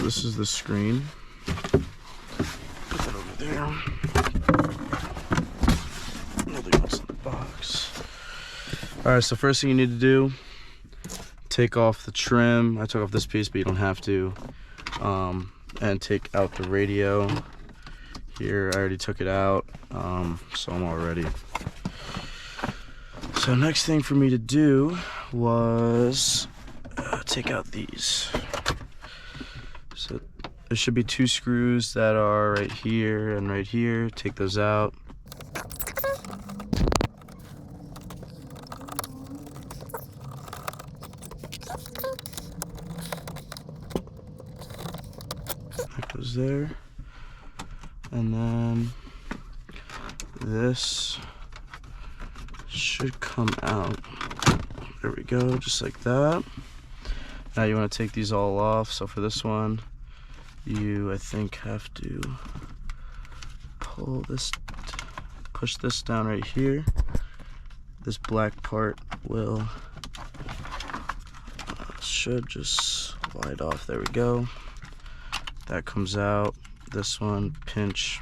this is the screen. Put that over there. Nothing else in the box. Alright, so first thing you need to do, take off the trim. I took off this piece, but you don't have to. And take out the radio. Here, I already took it out, so I'm all ready. So next thing for me to do was take out these. So there should be 2 screws that are right here and right here. Take those out. That goes there. And then this should come out. There we go, just like that. Now you want to take these all off. So for this one, you, I think, have to pull this, push this down right here. This black part will, should just slide off. There we go. That comes out. This one, pinch.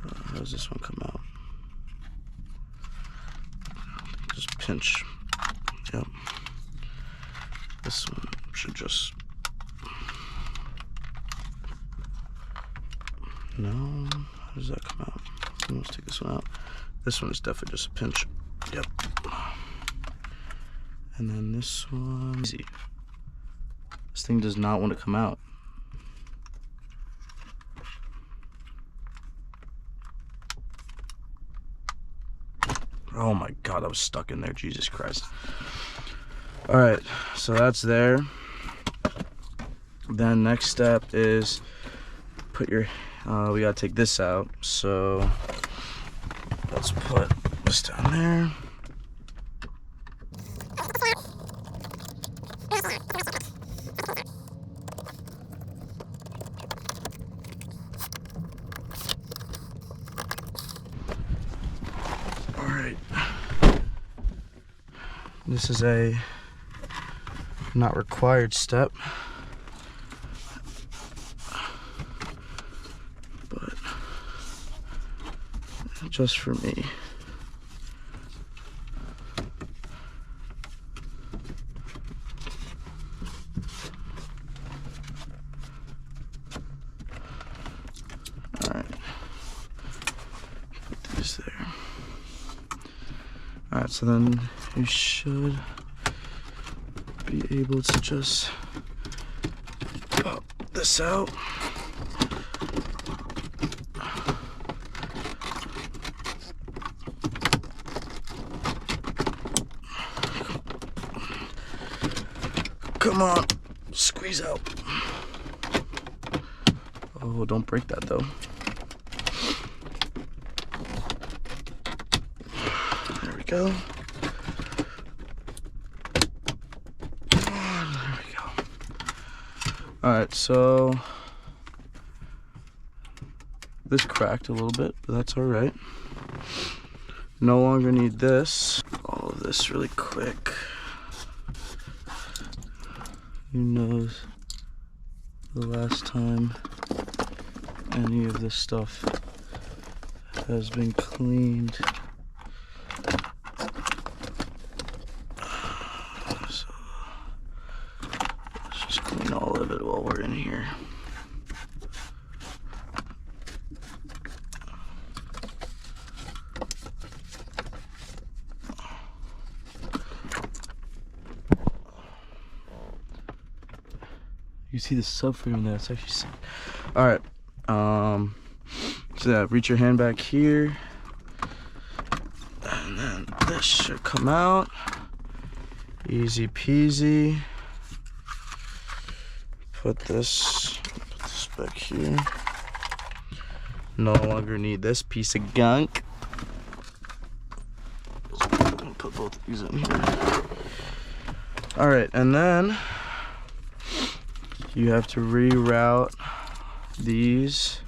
How does this one come out? Just pinch. Yep. This one should just. No. How does that come out? Let's take this one out. This one is definitely just a pinch. Yep. And then this one. Easy. This thing does not want to come out. Oh my god, I was stuck in there, Jesus Christ. Alright, so that's there. Then next step is put your, we gotta take this out. So let's put this down there. This is a not required step, but just for me. All right, put these there. All right, so then you should be able to just pop this out. Come on, squeeze out. Oh, don't break that though. There we go. Alright, so this cracked a little bit, but that's alright. No longer need this. All of this really quick. Who knows the last time any of this stuff has been cleaned. All of it while we're in here. You see the subframe there, it's actually sick. Alright, so yeah, reach your hand back here, and then this should come out. Easy peasy. Put this back here. No longer need this piece of gunk. I'm gonna put both of these in here. Alright, and then you have to reroute these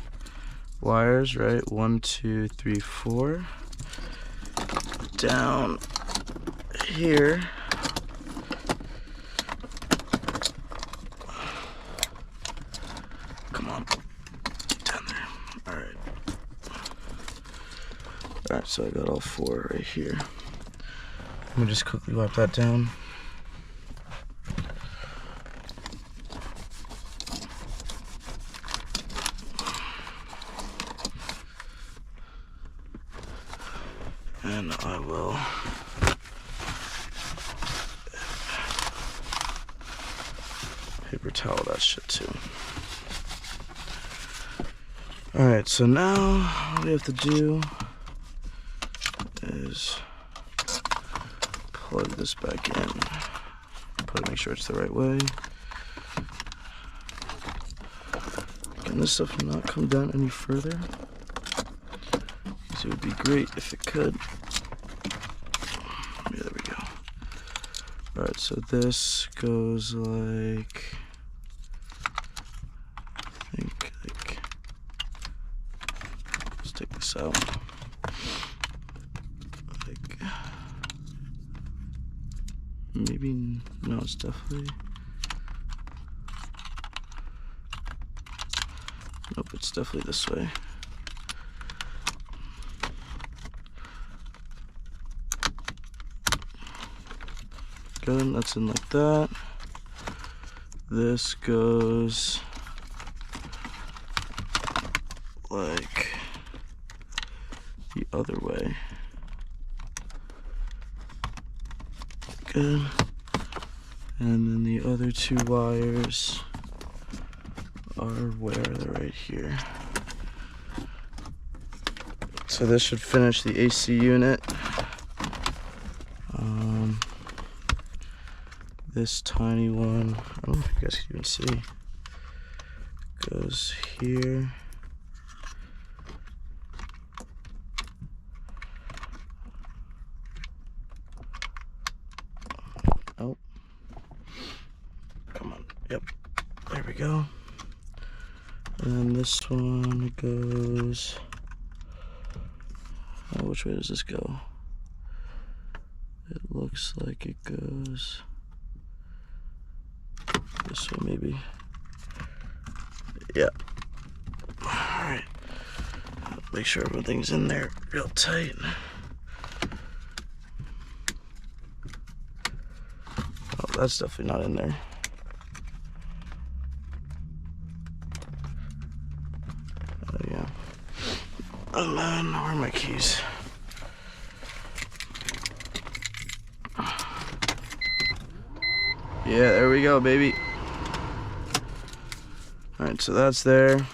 wires, right? 1, 2, 3, 4. Down here. So I got all 4 right here. Let me just quickly wipe that down. And I will paper towel that shit too. Alright, so now all we have to do is plug this back in. Make sure it's the right way. Can this stuff not come down any further? Because it would be great if it could. Yeah, there we go. Alright, so this goes like, I think, let's take this out. Like, maybe, no, it's definitely, nope, it's definitely this way. Good, that's in like that. This goes like the other way. Good. And then the other 2 wires are where they're right here. So this should finish the AC unit. This tiny one, I don't know if you guys can even see, goes here. Oh, come on, yep, there we go. And then this one goes, oh, which way does this go? It looks like it goes this way, maybe. Yeah. Alright. Make sure everything's in there real tight. Oh, that's definitely not in there. Oh, yeah. And then, where are my keys? Yeah, there we go, baby. Alright, so that's there.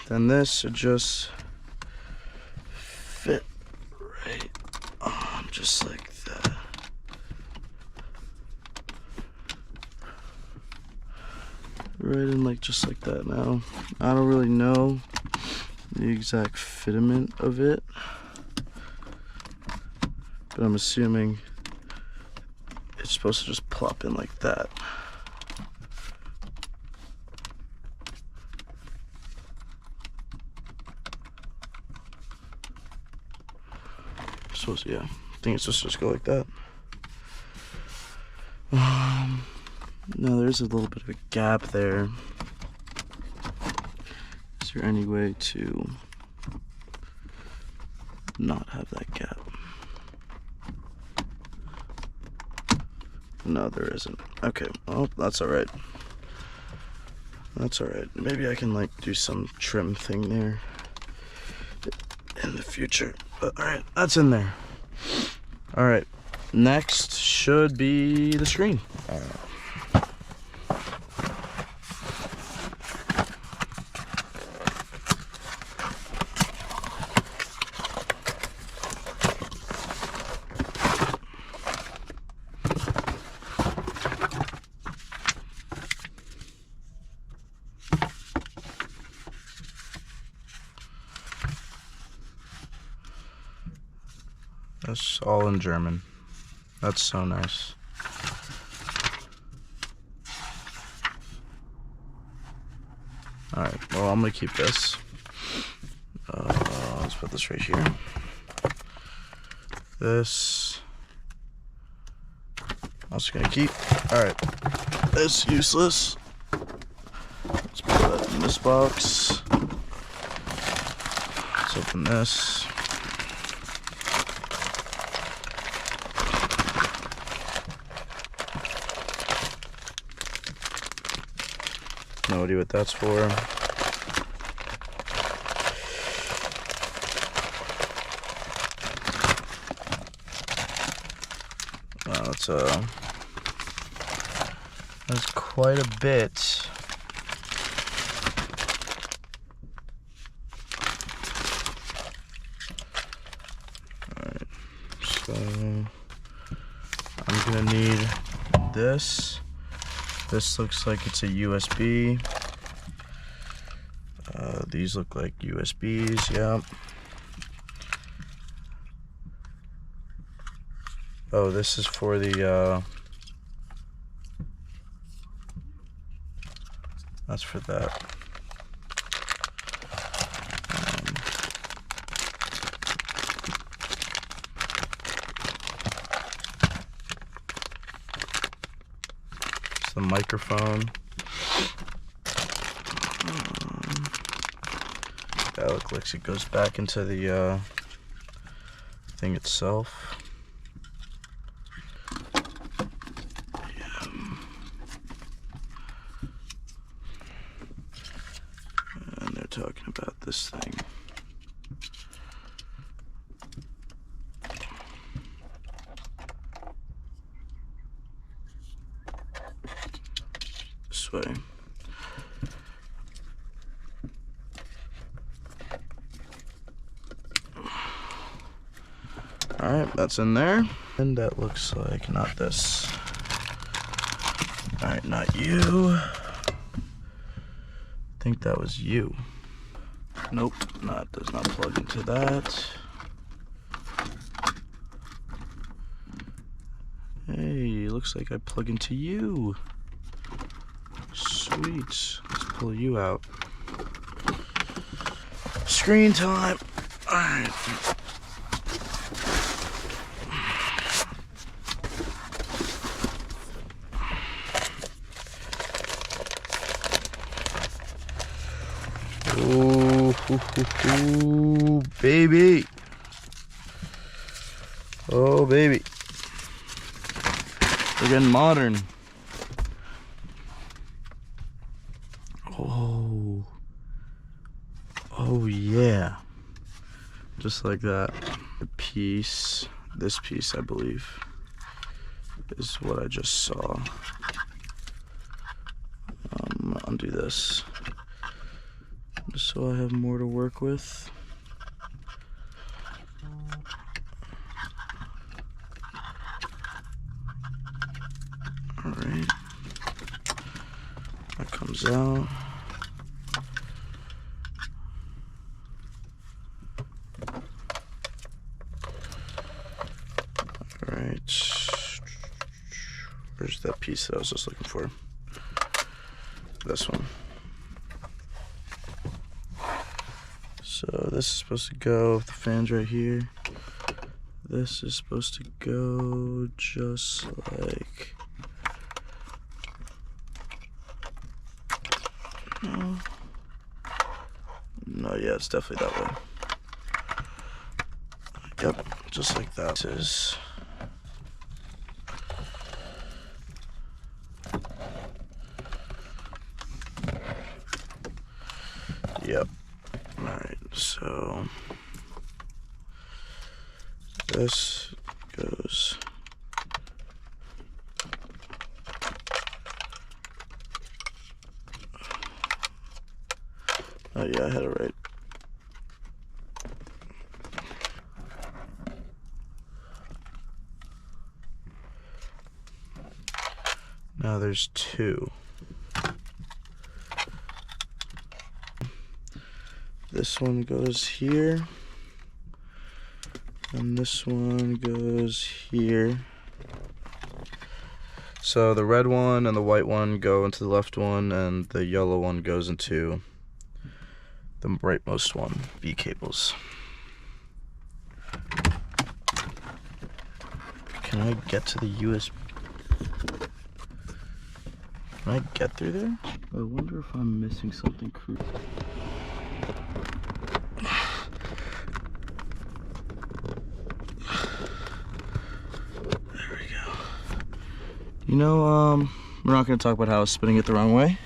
Then this should just fit right on, just like that. Right in, like, just like that. Now, I don't really know the exact fitment of it, but I'm assuming it's supposed to just plop in like that. Supposed to, yeah. I think it's supposed to just go like that. No, there's a little bit of a gap there. Is there any way to not have that gap? No, there isn't. Okay, well, that's alright. That's alright. Maybe I can, like, do some trim thing there in the future. But alright, that's in there. Alright, next should be the screen. That's all in German. That's so nice. Alright, well, I'm gonna keep this. Let's put this right here. This also gonna keep. Alright, this useless. Let's put that in this box. Let's open this. No idea what that's for. Wow, that's quite a bit. Alright, so I'm gonna need this. This looks like it's a USB. These look like USBs, yeah. Oh, this is for the, that's for that. It's the microphone. That looks like it goes back into the thing itself. And they're talking about this thing. This way. Alright, that's in there. And that looks like not this. Alright, not you. I think that was you. Nope, does not plug into that. Hey, looks like I plug into you. Sweet. Let's pull you out. Screen time. Alright. Ooh, baby. Oh, baby. We're getting modern. Oh yeah. Just like that. This piece, I believe, is what I just saw. I'm gonna undo this, just so I have more to work with. Alright. That comes out. Where's that piece that I was just looking for? This one. So this is supposed to go, the fan's right here. This is supposed to go just like... No, yeah, it's definitely that way. Yep, just like that. This is... Yep. Alright, so this goes oh yeah, I had it right. Now there's two. This one goes here, and this one goes here. So the red one and the white one go into the left one, and the yellow one goes into the rightmost one. B cables. Can I get to the USB? Can I get through there? I wonder if I'm missing something crucial. You know, we're not going to talk about how I was spinning it the wrong way.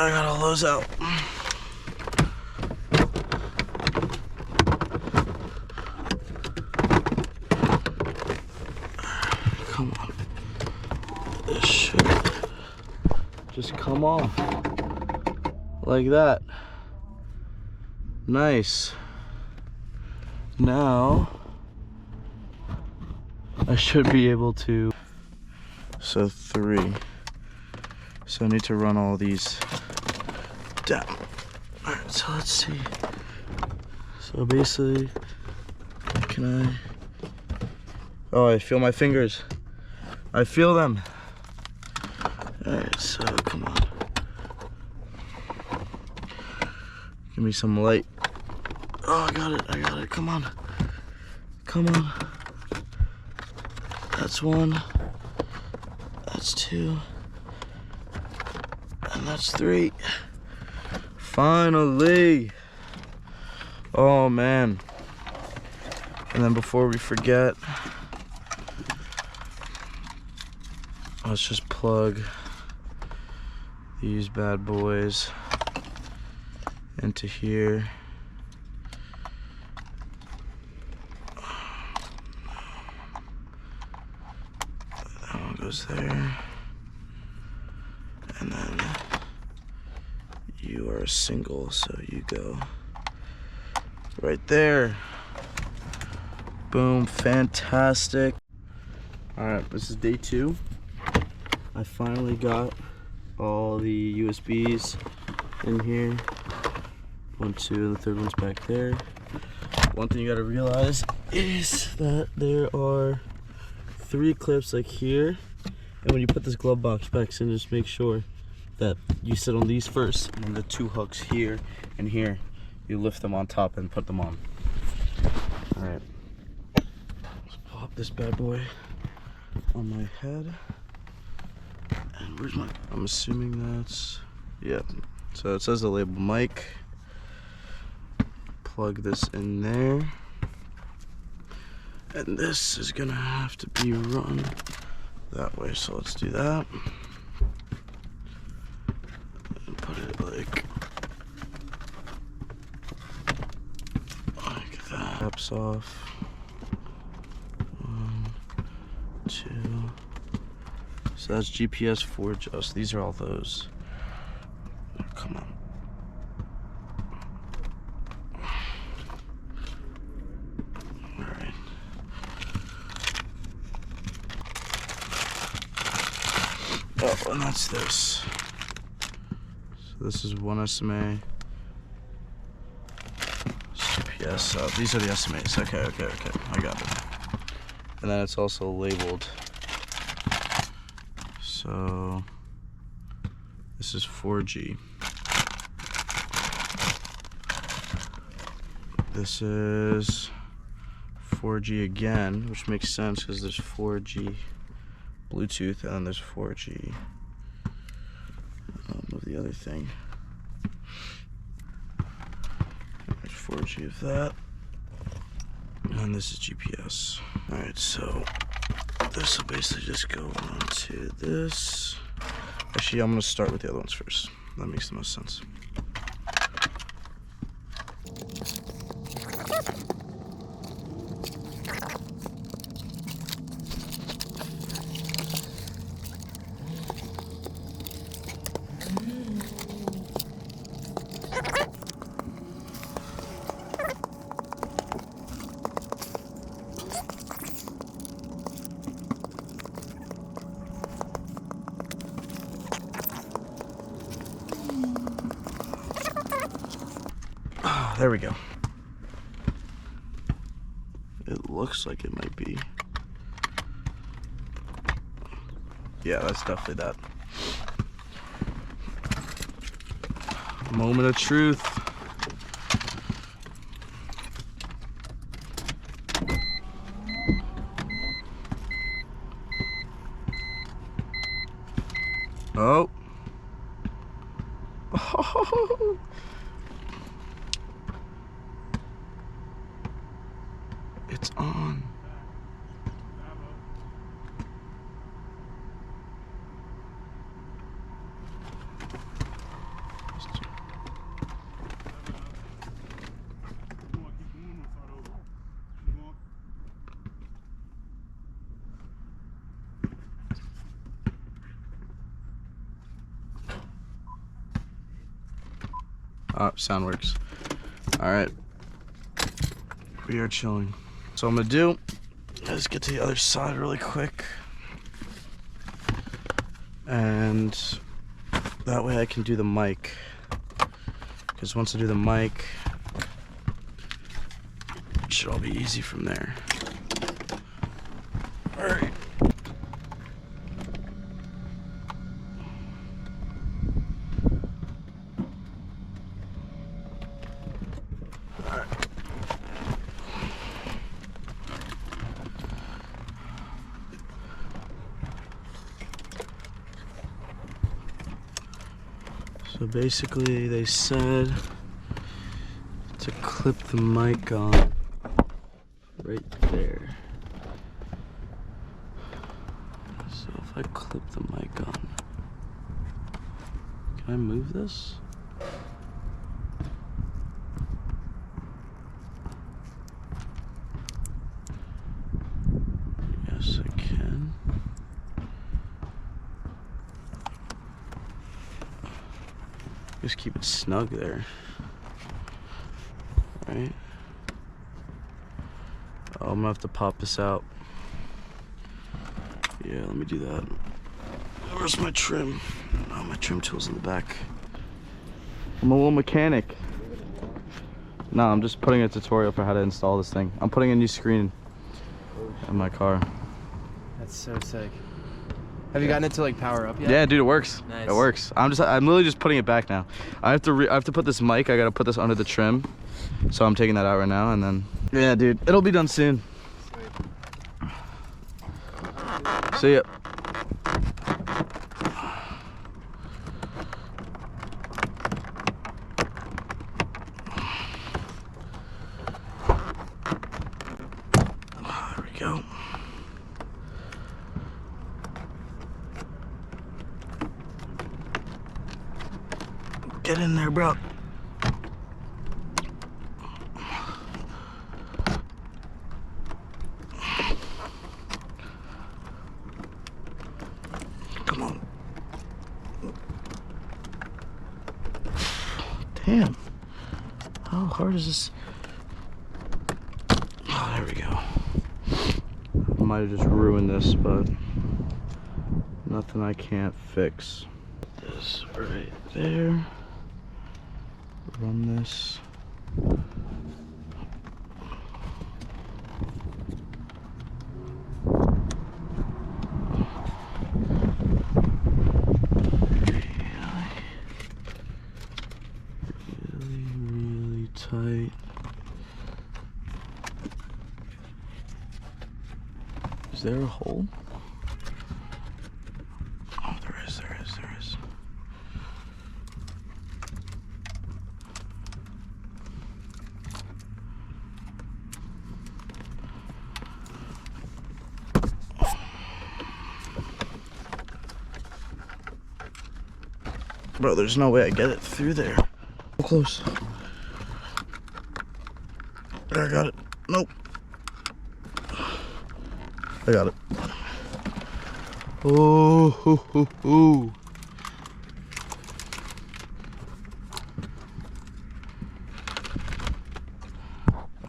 I got all those out. Come on. This should just come off like that. Nice. Now I should be able to. So 3. So I need to run all these down. Alright, so let's see. So basically, can I? Oh, I feel my fingers. I feel them. Alright, so come on. Give me some light. Oh, I got it, come on. Come on. That's 1. That's 2. And that's 3. Finally. Oh man. And then before we forget, let's just plug these bad boys into here. That one goes there. And then you are a single, so you go right there. Boom, fantastic. All right, this is day 2. I finally got all the USBs in here. 1, 2, and the third one's back there. One thing you gotta realize is that there are 3 clips like here. And when you put this glove box back in, just make sure that you sit on these first, and then the 2 hooks here and here, you lift them on top and put them on. All right, let's pop this bad boy on my head. And where's my, I'm assuming that's, yeah. So it says the label mic. Plug this in there. And this is gonna have to be run that way, so let's do that. And put it like that. Taps off. 1, 2. So that's GPS 4 just. These are all those. Oh, come on. Alright. Oh, and that's this. So this is 1 SMA. It's GPS. These are the SMAs. Okay. I got it. And then it's also labeled. So this is 4G. This is 4G again, which makes sense because there's 4G Bluetooth and then there's 4G of the other thing. There's 4G of that. And this is GPS. Alright, so this will basically just go onto this. Actually, I'm going to start with the other ones first. That makes the most sense. There we go. It looks like it might be. Yeah, that's definitely that. Moment of truth. Oh. Oh. It's on. Oh, sound works. All right. We are chilling. So I'm gonna do, let's get to the other side really quick. And that way I can do the mic. Because once I do the mic, it should all be easy from there. All right. So basically they said to clip the mic on right there. So if I clip the mic on, can I move this? Yes, I can. Just keep it snug there. Right? Oh, I'm gonna have to pop this out. Yeah, let me do that. Where's my trim? Oh, my trim tool's in the back. I'm a little mechanic. No, I'm just putting a tutorial for how to install this thing. I'm putting a new screen in my car. That's so sick. Have you gotten it to like power up yet? Yeah, dude, it works. Nice. It works. I'm literally just putting it back now. I have to put this mic. I gotta put this under the trim. So I'm taking that out right now, and then yeah, dude, it'll be done soon. Sweet. See ya. There we go. Get in there, bro. Come on. Damn. How hard is this? Oh, there we go. I might have just ruined this, but nothing I can't fix. This right there. Run this. Really tight. Is there a hole? Oh, there is. Bro, there's no way I get it through there. So close. I got it. Nope. I got it. Oh, hoo, hoo, hoo.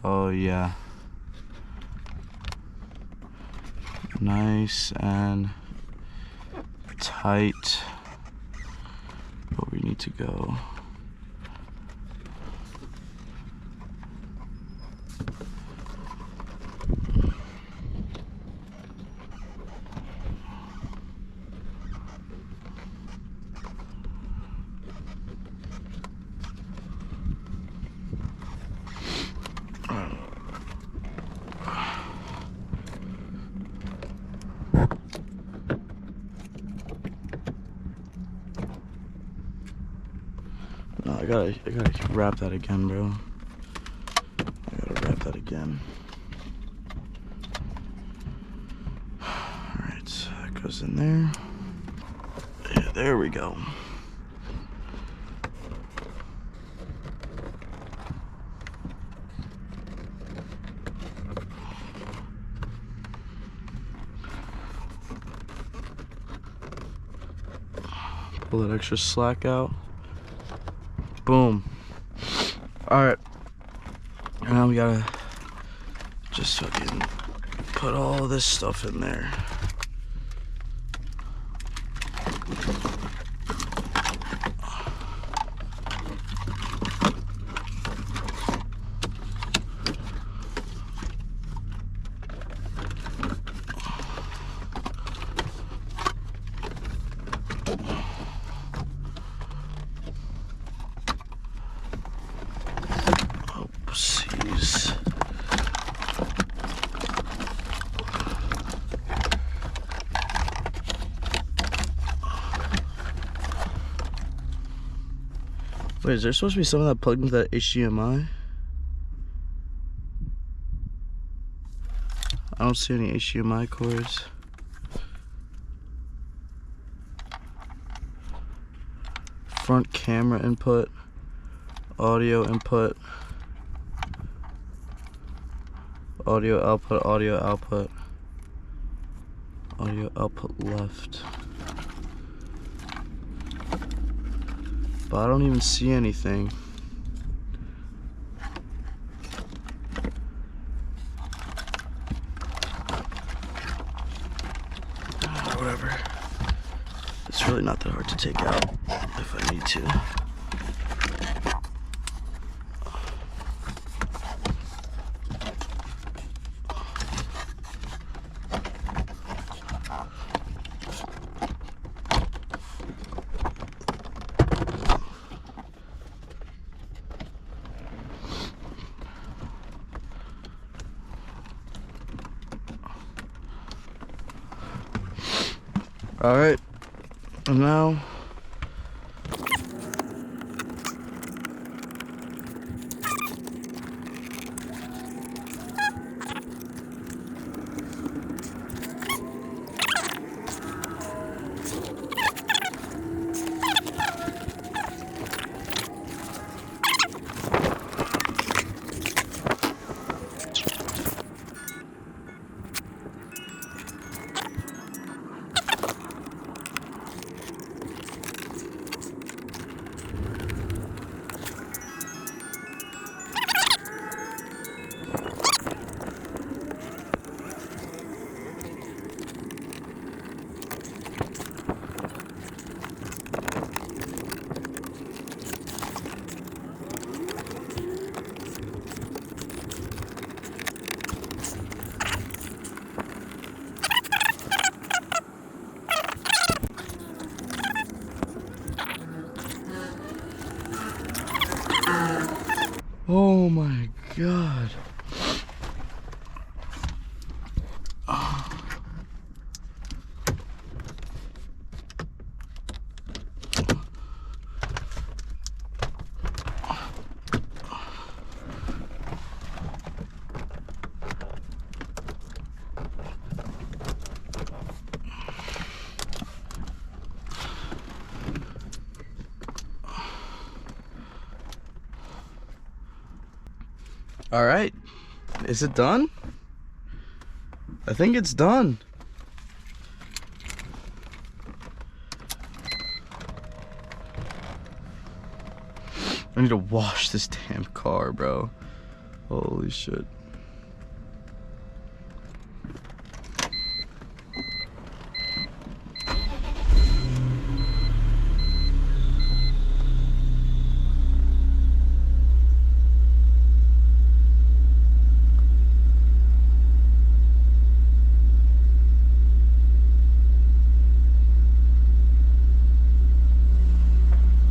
Oh yeah. Nice and tight. Where we need to go. No, I gotta wrap that again, bro. I gotta wrap that again. Alright, so that goes in there. Yeah, there we go. Pull that extra slack out. Boom. Alright. Now we gotta just fucking put all this stuff in there. Oopsies. Wait, is there supposed to be something that plugged into that HDMI? I don't see any HDMI cords. Front camera input, audio input, audio output, audio output, audio output left. But I don't even see anything. Whatever. It's really not that hard to take out if I need to. All right, and now oh my God. All right, is it done? I think it's done. I need to wash this damn car, bro. Holy shit.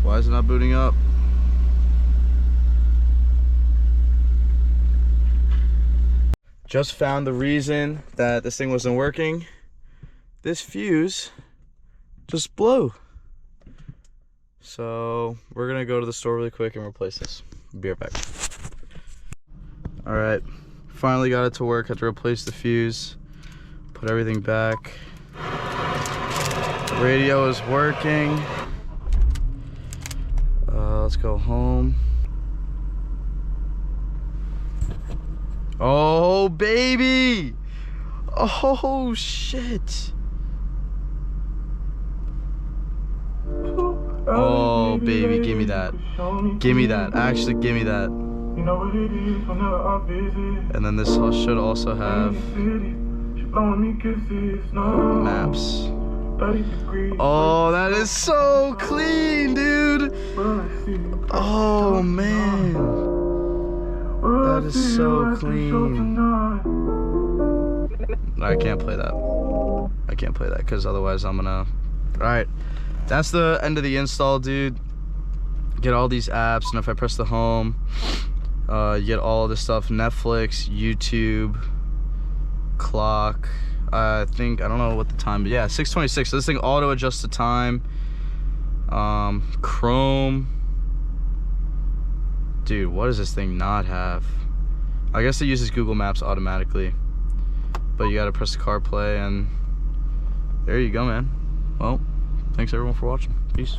Why is it not booting up? Just found the reason that this thing wasn't working. This fuse just blew. So we're gonna go to the store really quick and replace this. Be right back. All right, finally got it to work. Had to replace the fuse, put everything back. The radio is working. Let's go home. Oh, baby! Oh, shit! Oh, baby, give me that. Give me that. Actually, give me that. And then this should also have maps. Oh, that is so clean, dude. Oh man, that is so clean. I can't play that. I can't play that because otherwise I'm gonna. Alright, that's the end of the install, dude. Get all these apps, and if I press the home, you get all this stuff: Netflix, YouTube, clock. I think, I don't know what the time, but yeah, 6:26. So this thing auto adjusts the time. Chrome. Dude, what does this thing not have? I guess it uses Google Maps automatically, but you gotta press the Carplay, and there you go, man. Well, thanks everyone for watching. Peace.